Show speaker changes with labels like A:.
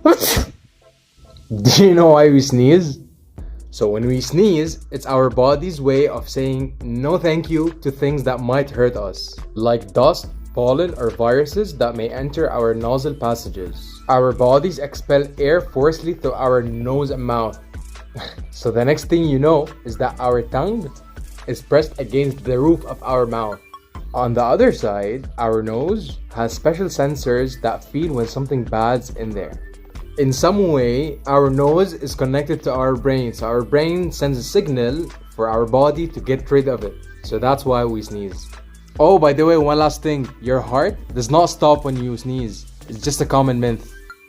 A: Do you know why we sneeze? So when we sneeze, it's our body's way of saying no thank you to things that might hurt us, like dust, pollen, or viruses that may enter our nasal passages. Our bodies expel air forcefully through our nose and mouth. So the next thing you know is that our tongue is pressed against the roof of our mouth. On the other side, our nose has special sensors that feel when something bad's in there. In some way, our nose is connected to our brain, so our brain sends a signal for our body to get rid of it. So that's why we sneeze. Oh, by the way, one last thing. Your heart does not stop when you sneeze. It's just a common myth.